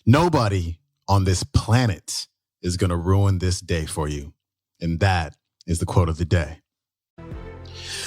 Nobody on this planet is going to ruin this day for you. And that is the quote of the day.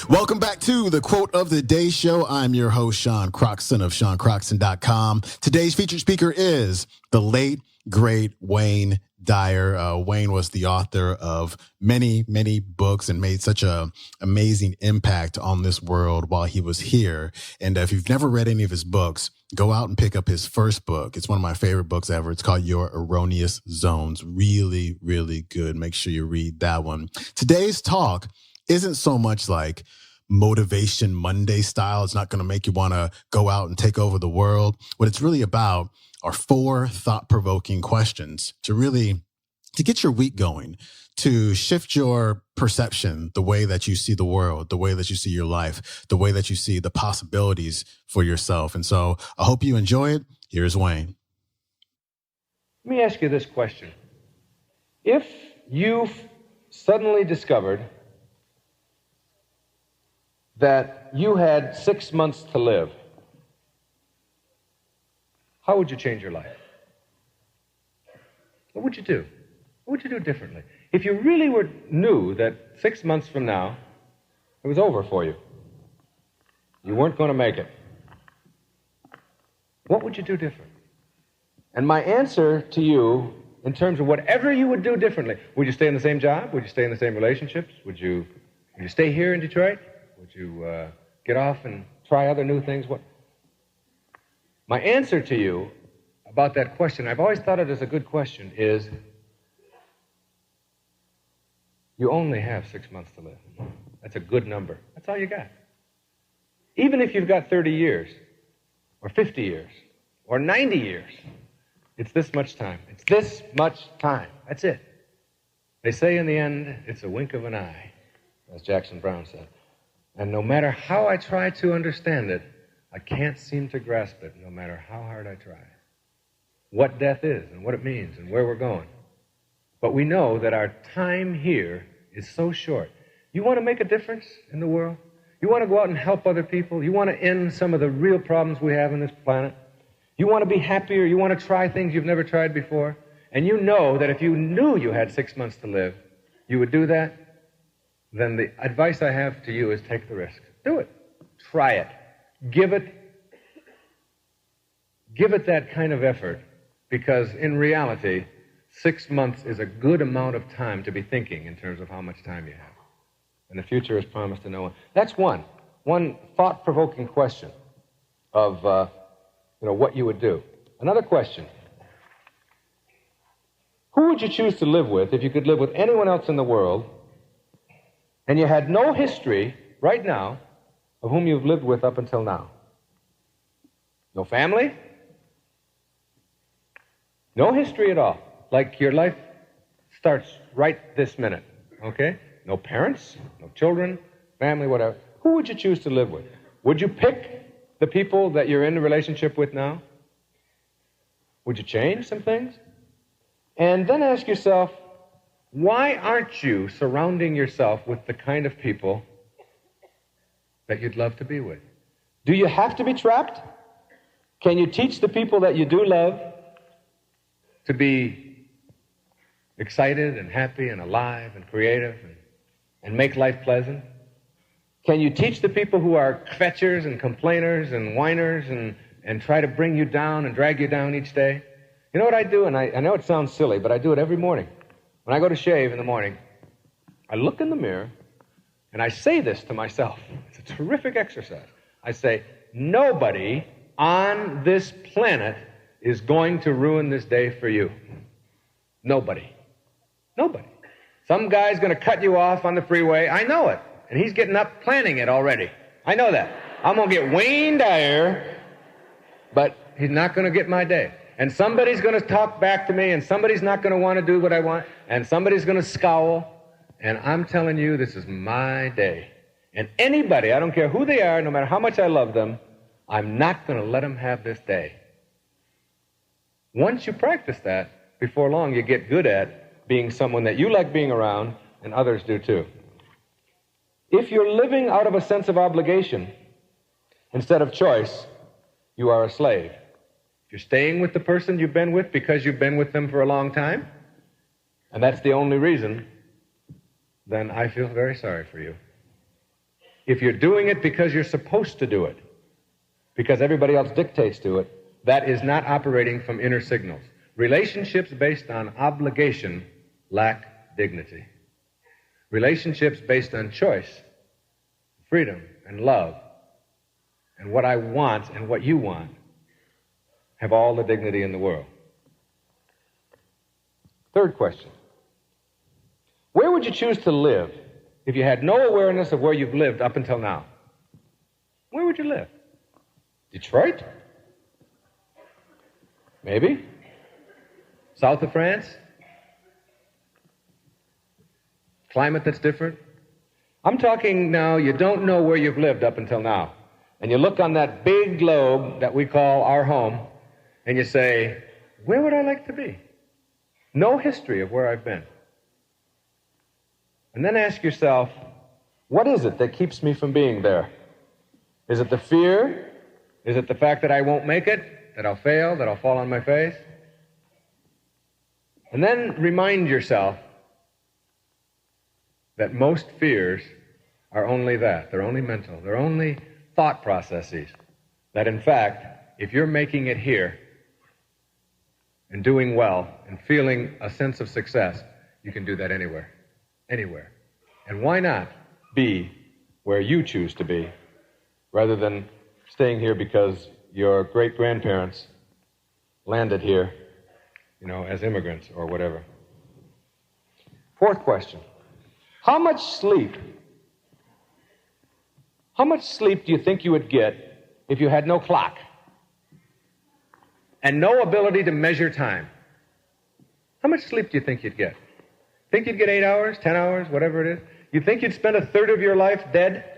Welcome back to the Quote of the Day show. I'm your host, Sean Croxton of SeanCroxton.com. Today's featured speaker is the late, great Wayne Dyer. Wayne was the author of many, many books and made such an amazing impact on this world while he was here. And if you've never read any of his books, go out and pick up his first book. It's one of my favorite books ever. It's called Your Erroneous Zones. Really, really good. Make sure you read that one. Today's talk isn't so much like Motivation Monday style. It's not going to make you want to go out and take over the world. What it's really about are 4 thought-provoking questions to get your week going, to shift your perception, the way that you see the world, the way that you see your life, the way that you see the possibilities for yourself. And so I hope you enjoy it. Here's Wayne. Let me ask you this question. If you've suddenly discovered that you had 6 months to live, how would you change your life? What would you do? What would you do differently? If you really knew that 6 months from now, it was over for you, you weren't going to make it, what would you do different? And my answer to you, in terms of whatever you would do differently, would you stay in the same job? Would you stay in the same relationships? Would you stay here in Detroit? Would you get off and try other new things? What? My answer to you about that question, I've always thought it as a good question, is you only have 6 months to live. That's a good number. That's all you got. Even if you've got 30 years, or 50 years, or 90 years, it's this much time. It's this much time. That's it. They say in the end, it's a wink of an eye, as Jackson Browne said. And no matter how I try to understand it, I can't seem to grasp it, no matter how hard I try. What death is, and what it means, and where we're going. But we know that our time here is so short. You want to make a difference in the world? You want to go out and help other people? You want to end some of the real problems we have on this planet? You want to be happier? You want to try things you've never tried before? And you know that if you knew you had 6 months to live, you would do that? Then the advice I have to you is take the risk. Do it. Try it. Give it that kind of effort, because in reality, 6 months is a good amount of time to be thinking in terms of how much time you have. And the future is promised to no one. That's one thought-provoking question of what you would do. Another question. Who would you choose to live with if you could live with anyone else in the world and you had no history right now of whom you've lived with up until now? No family? No history at all. Like your life starts right this minute, okay? No parents, no children, family, whatever. Who would you choose to live with? Would you pick the people that you're in a relationship with now? Would you change some things? And then ask yourself, why aren't you surrounding yourself with the kind of people that you'd love to be with? Do you have to be trapped? Can you teach the people that you do love to be excited and happy and alive and creative and make life pleasant? Can you teach the people who are kvetchers and complainers and whiners and try to bring you down and drag you down each day? You know what I do? And I know it sounds silly, but I do it every morning. When I go to shave in the morning, I look in the mirror and I say this to myself. It's a terrific exercise. I say, nobody on this planet is going to ruin this day for you. Nobody. Nobody. Some guy's going to cut you off on the freeway. I know it. And he's getting up planning it already. I know that. I'm going to get Wayne Dyer, but he's not going to get my day. And somebody's going to talk back to me, and somebody's not going to want to do what I want, and somebody's going to scowl. And I'm telling you, this is my day. And anybody, I don't care who they are, no matter how much I love them, I'm not going to let them have this day. Once you practice that, before long you get good at being someone that you like being around, and others do too. If you're living out of a sense of obligation instead of choice, you are a slave. If you're staying with the person you've been with because you've been with them for a long time, and that's the only reason, then I feel very sorry for you. If you're doing it because you're supposed to do it, because everybody else dictates to it, that is not operating from inner signals. Relationships based on obligation lack dignity. Relationships based on choice, freedom, and love, and what I want and what you want, have all the dignity in the world. Third question. Where would you choose to live if you had no awareness of where you've lived up until now? Where would you live? Detroit? Maybe? South of France? Climate that's different? I'm talking now, you don't know where you've lived up until now. And you look on that big globe that we call our home, and you say, where would I like to be? No history of where I've been. And then ask yourself, what is it that keeps me from being there? Is it the fear? Is it the fact that I won't make it? That I'll fail? That I'll fall on my face? And then remind yourself that most fears are only that. They're only mental. They're only thought processes. That in fact, if you're making it here and doing well and feeling a sense of success, you can do that anywhere. Anywhere. And why not be where you choose to be rather than staying here because your great-grandparents landed here, as immigrants or whatever. Fourth question. How much sleep do you think you would get if you had no clock and no ability to measure time? How much sleep do you think you'd get? Think you'd get 8 hours, 10 hours, whatever it is? You think you'd spend a third of your life dead?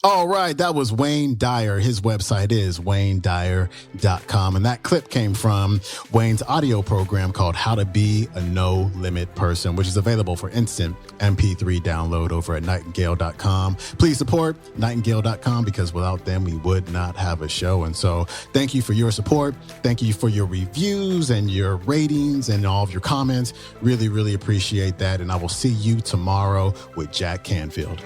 All right, that was Wayne Dyer. His website is waynedyer.com. And that clip came from Wayne's audio program called How to Be a No Limit Person, which is available for instant MP3 download over at nightingale.com. Please support nightingale.com because without them, we would not have a show. And so thank you for your support. Thank you for your reviews and your ratings and all of your comments. Really, really appreciate that. And I will see you tomorrow with Jack Canfield.